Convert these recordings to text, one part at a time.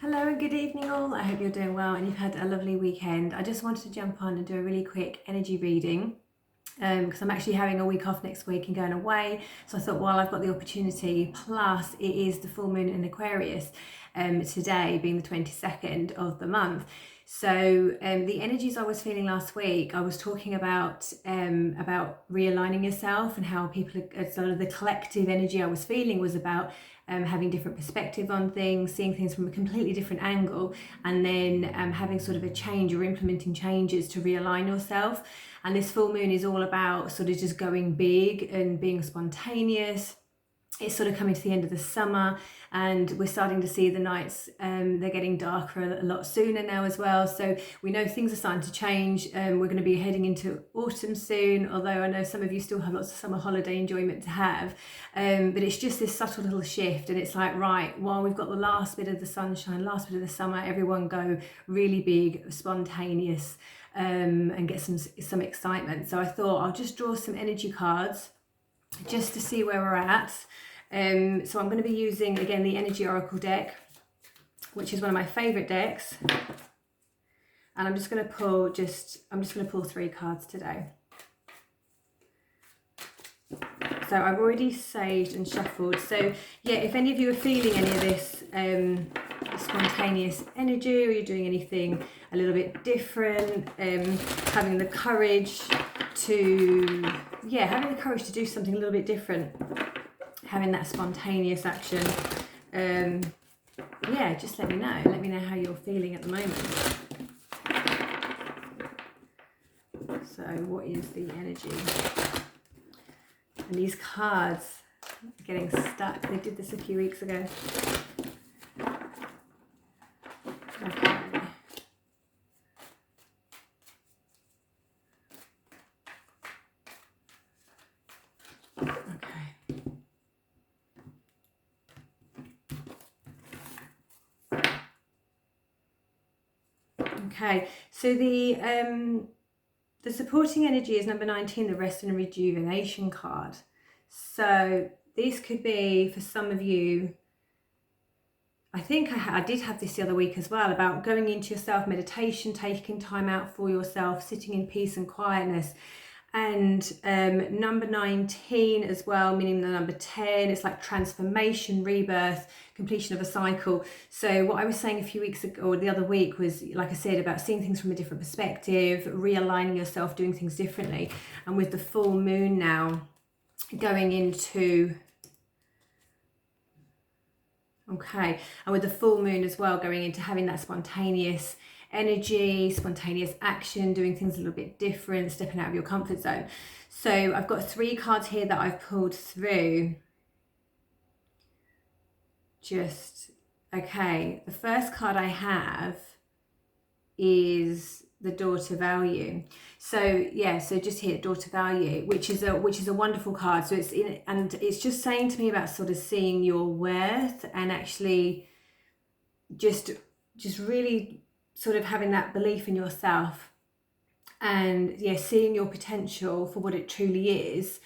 Hello and good evening all. I hope you're doing well and you've had a lovely weekend. I just wanted to jump on and do a really quick energy reading because I'm actually having a week off next week and going away. So I thought while I've got the opportunity, plus it is the full moon in Aquarius today being the 22nd of the month. So the energies I was feeling last week, I was talking about realigning yourself and how people, sort of the collective energy I was feeling was about having different perspective on things, seeing things from a completely different angle, and then having sort of a change or implementing changes to realign yourself. And this full moon is all about sort of just going big and being spontaneous. It's sort of coming to the end of the summer and we're starting to see the nights, they're getting darker a lot sooner now as well. So we know things are starting to change. We're going to be heading into autumn soon, although I know some of you still have lots of summer holiday enjoyment to have. But it's just this subtle little shift, and it's like, right, while we've got the last bit of the sunshine, last bit of the summer, everyone go really big, spontaneous, and get some excitement. So I thought I'll just draw some energy cards just to see where we're at. So I'm going to be using again the Energy Oracle deck, which is one of my favorite decks, and I'm just going to pull 3 cards today. So I've already saged and shuffled. So yeah, if any of you are feeling any of this spontaneous energy, or you're doing anything a little bit different, having the courage to do something a little bit different, having that spontaneous action, just let me know how you're feeling at the moment. So what is the energy? And these cards are getting stuck. They did this a few weeks ago. Okay. Okay, so the supporting energy is number 19, the rest and rejuvenation card. So this could be for some of you, I think I did have this the other week as well, about going into your self-meditation, taking time out for yourself, sitting in peace and quietness. And number 19 as well, meaning the number 10, it's like transformation, rebirth, completion of a cycle. So what I was saying a few weeks ago, or the other week, was, like I said, about seeing things from a different perspective, realigning yourself, doing things differently. And with the full moon now going into, and with the full moon as well going into having that spontaneous energy, spontaneous action, doing things a little bit different, stepping out of your comfort zone. So I've got 3 cards here that I've pulled through. The first card I have is the Daughter Value. So just here, Daughter Value, which is a wonderful card. So it's just saying to me about sort of seeing your worth and actually just really sort of having that belief in yourself, and seeing your potential for what it truly is,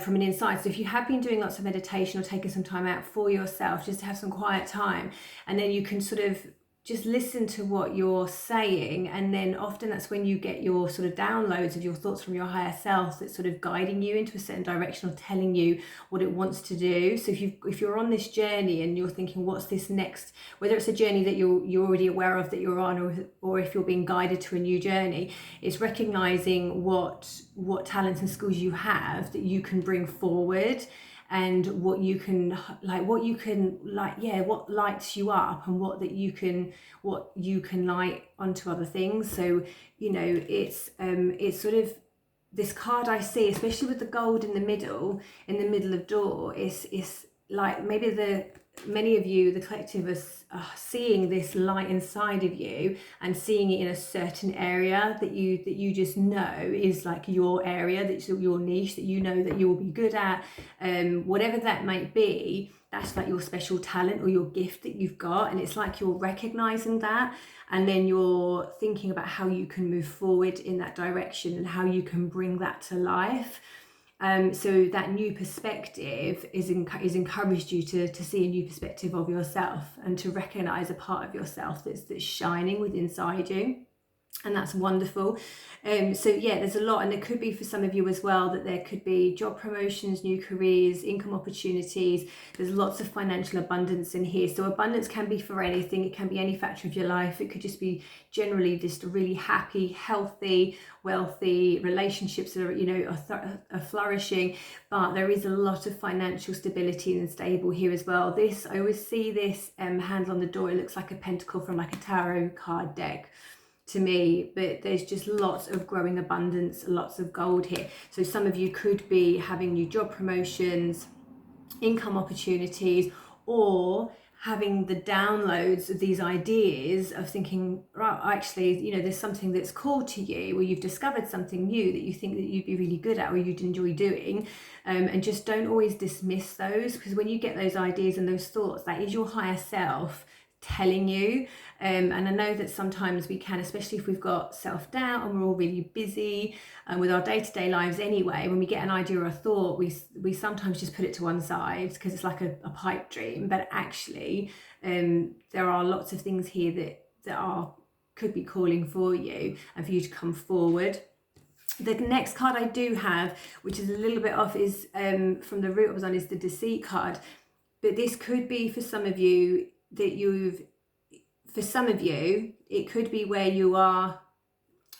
from an inside. So if you have been doing lots of meditation or taking some time out for yourself, just to have some quiet time, and then you can sort of just listen to what you're saying, and then often that's when you get your sort of downloads of your thoughts from your higher self that's sort of guiding you into a certain direction or telling you what it wants to do. So if you're on this journey and you're thinking, what's this next, whether it's a journey that you're already aware of that you're on, or if you're being guided to a new journey, it's recognizing what talents and skills you have that you can bring forward, and what lights you up, and what you can light onto other things. So it's sort of this card I see, especially with the gold in the middle of door, is like maybe many of you, the collective, are seeing this light inside of you and seeing it in a certain area that you just know is like your area, that's your niche, that you know that you'll be good at, whatever that might be. That's like your special talent or your gift that you've got, and it's like you're recognizing that, and then you're thinking about how you can move forward in that direction and how you can bring that to life. So that new perspective is encouraged you to see a new perspective of yourself and to recognize a part of yourself that's shining within inside you. And that's wonderful. So yeah, there's a lot, and it could be for some of you as well that there could be job promotions, new careers, income opportunities. There's lots of financial abundance in here. So abundance can be for anything. It can be any factor of your life. It could just be generally just a really happy, healthy, wealthy relationships that are flourishing. But there is a lot of financial stability and stable here as well. This, I always see this hands on the door. It looks like a pentacle from like a tarot card deck to me, but there's just lots of growing abundance, lots of gold here. So some of you could be having new job promotions, income opportunities, or having the downloads of these ideas of thinking, right, actually, there's something that's called to you, or you've discovered something new that you think that you'd be really good at or you'd enjoy doing, and just don't always dismiss those, because when you get those ideas and those thoughts, that is your higher self telling you. And I know that sometimes we can, especially if we've got self-doubt and we're all really busy with our day-to-day lives anyway, when we get an idea or a thought, we sometimes just put it to one side because it's like a pipe dream. But actually there are lots of things here that could be calling for you and for you to come forward. The next card I do have, which is a little bit off, is from the root I was on, is the Deceit card. But this could be for some of you that it could be where you are,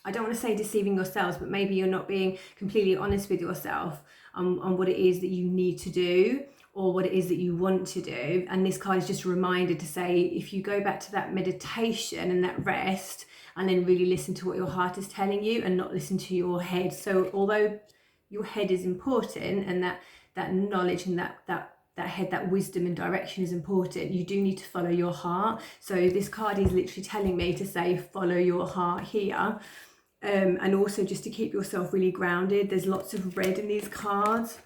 I don't want to say deceiving yourselves, but maybe you're not being completely honest with yourself on what it is that you need to do or what it is that you want to do. And this card is just a reminder to say, if you go back to that meditation and that rest, and then really listen to what your heart is telling you and not listen to your head. So although your head is important, and that knowledge and that head, that wisdom and direction is important, you do need to follow your heart. So this card is literally telling me to say, follow your heart here. And also just to keep yourself really grounded. There's lots of red in these cards,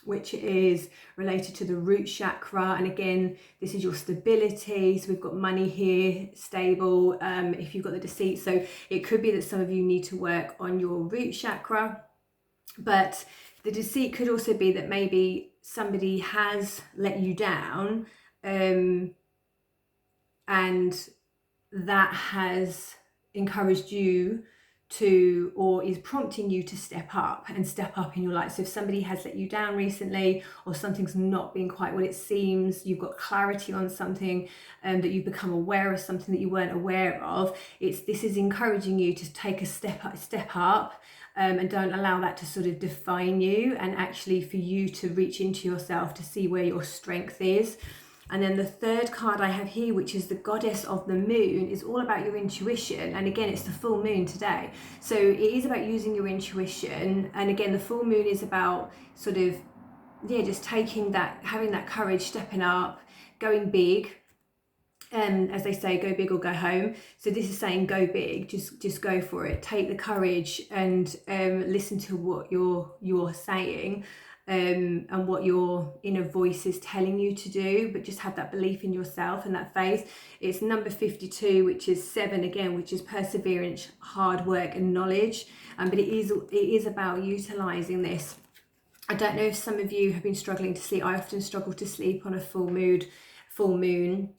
which is related to the root chakra. And again, this is your stability. So we've got money here, stable, if you've got the Deceit. So it could be that some of you need to work on your root chakra, but the Deceit could also be that maybe somebody has let you down, and that has encouraged you to, or is prompting you to step up in your life. So if somebody has let you down recently, or something's not been quite what it seems, you've got clarity on something, that you've become aware of something that you weren't aware of, this is encouraging you to take a step up, and don't allow that to sort of define you, and actually for you to reach into yourself to see where your strength is. And then the third card I have here, which is the Goddess of the Moon, is all about your intuition. And again, it's the full moon today. So it is about using your intuition. And again, the full moon is about sort of, just taking that, having that courage, stepping up, going big. As they say, go big or go home. So this is saying go big, just go for it. Take the courage and listen to what you're saying. And what your inner voice is telling you to do, but just have that belief in yourself and that faith. It's number 52, which is 7 again, which is perseverance, hard work and knowledge. But it is about utilizing this. I don't know if some of you have been struggling to sleep. I often struggle to sleep on a full moon.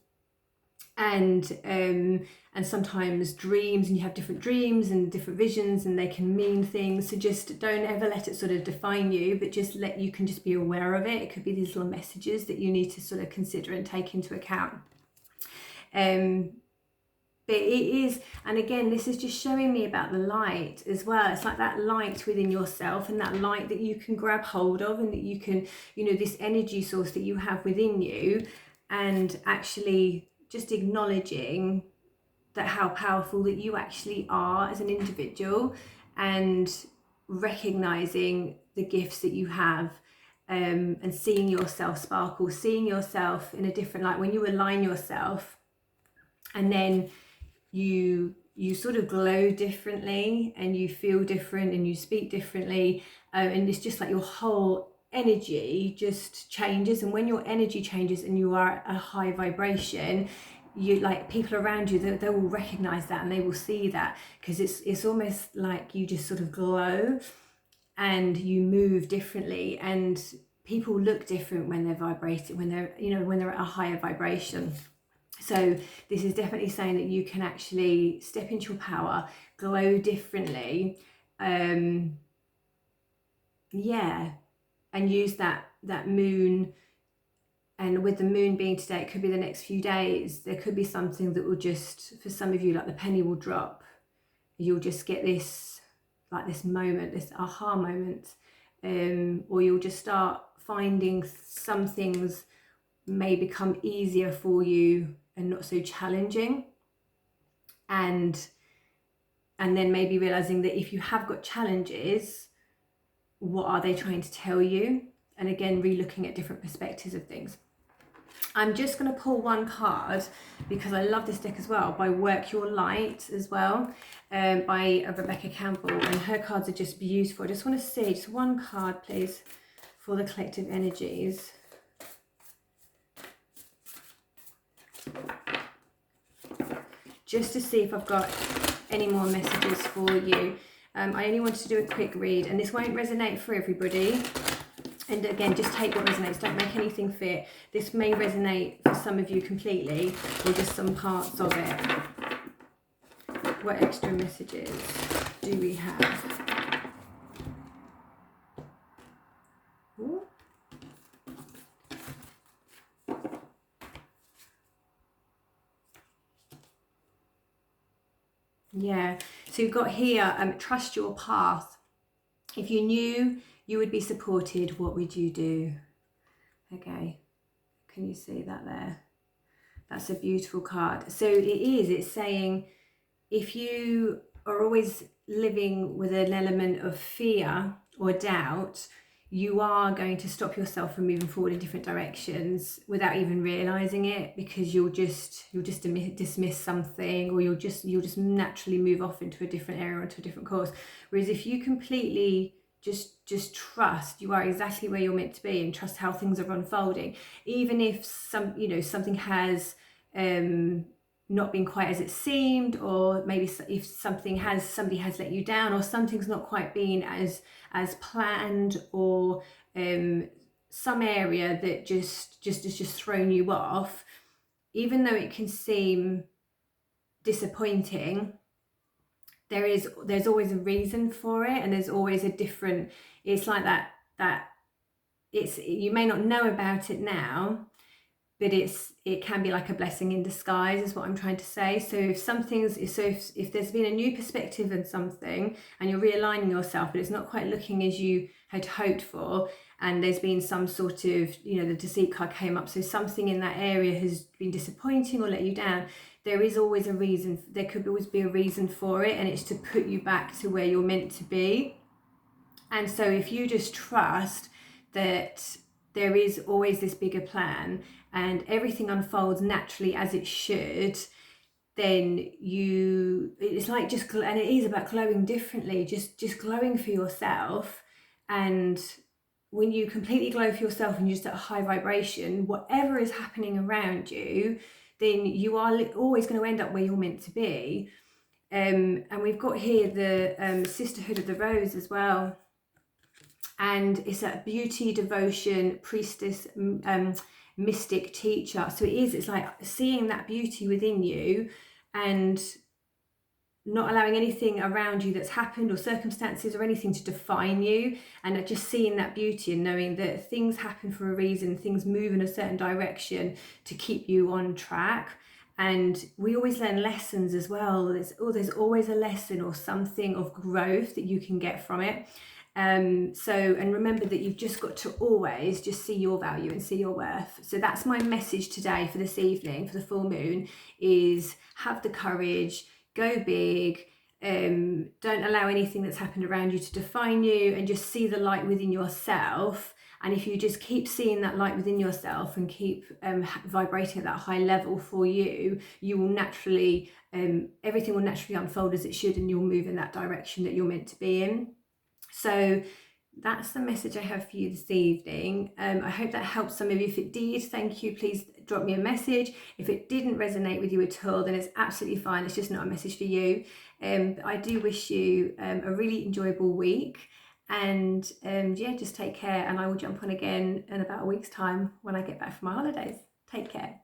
And sometimes dreams, and you have different dreams and different visions, and they can mean things. So just don't ever let it sort of define you, but you can just be aware of it. It could be these little messages that you need to sort of consider and take into account. But it is, and again, this is just showing me about the light as well. It's like that light within yourself, and that light that you can grab hold of, and that you can, this energy source that you have within you, and actually just acknowledging that how powerful that you actually are as an individual, and recognizing the gifts that you have, and seeing yourself sparkle, seeing yourself in a different light. When you align yourself, and then you sort of glow differently, and you feel different, and you speak differently, and it's just like your whole energy just changes. And when your energy changes and you are at a high vibration, you, like, people around you, they will recognize that, and they will see that, because it's almost like you just sort of glow. and you move differently, and people look different when they're vibrating, when they're, you know, when they're at a higher vibration. So this is definitely saying that you can actually step into your power, glow differently, yeah, and use that moon. And with the moon being today, it could be the next few days, there could be something that will just, for some of you, like the penny will drop. You'll just get this, like this moment, this aha moment, or you'll just start finding some things may become easier for you and not so challenging. And then maybe realizing that if you have got challenges, what are they trying to tell you? And again, re-looking at different perspectives of things. I'm just going to pull one card because I love this deck as well, by Work Your Light as well, by Rebecca Campbell, and her cards are just beautiful. I just want to see just one card, please, for the collective energies. Just to see if I've got any more messages for you. I only wanted to do a quick read, and this won't resonate for everybody. And again, just take what resonates, don't make anything fit. This may resonate for some of you completely, or just some parts of it. What extra messages do we have? Ooh. Yeah, so you've got here, trust your path. If you knew you would be supported, what would you do? Okay, can you see that there? That's a beautiful card. So it's saying, if you are always living with an element of fear or doubt, you are going to stop yourself from moving forward in different directions without even realizing it, because you'll just dismiss something, or you'll just naturally move off into a different area, into a different course. Whereas if you completely just trust you are exactly where you're meant to be, and trust how things are unfolding, even if something has not been quite as it seemed, or maybe if somebody has let you down, or something's not quite been as planned, or some area that just has thrown you off, even though it can seem disappointing, there's always a reason for it, and there's always a different, it's like that you may not know about it now, but it can be like a blessing in disguise, is what I'm trying to say. So if there's been a new perspective on something, and you're realigning yourself, but it's not quite looking as you had hoped for, and there's been some sort of, the deceit card came up, so something in that area has been disappointing or let you down, there is always a reason. There could always be a reason for it, and it's to put you back to where you're meant to be. And so if you just trust that there is always this bigger plan, and everything unfolds naturally as it should, then it's like and it is about glowing differently, just glowing for yourself. And when you completely glow for yourself, and you're just at a high vibration, whatever is happening around you, then you are always going to end up where you're meant to be. And we've got here the Sisterhood of the Rose as well. And it's a beauty, devotion, priestess, mystic, teacher. So it's like seeing that beauty within you, and not allowing anything around you that's happened, or circumstances or anything, to define you, and just seeing that beauty, and knowing that things happen for a reason, things move in a certain direction to keep you on track. And we always learn lessons as well. There's always a lesson or something of growth that you can get from it. And remember that you've just got to always just see your value and see your worth. So that's my message today for this evening, for the full moon, is have the courage, go big, don't allow anything that's happened around you to define you, and just see the light within yourself. And if you just keep seeing that light within yourself, and keep vibrating at that high level for you, you will naturally, everything will naturally unfold as it should, and you'll move in that direction that you're meant to be in. So that's the message I have for you this evening. I hope that helps some of you. If it did, thank you. Please drop me a message. If it didn't resonate with you at all, then it's absolutely fine. It's just not a message for you. I do wish you a really enjoyable week, And yeah, just take care, and I will jump on again in about a week's time when I get back from my holidays. Take care.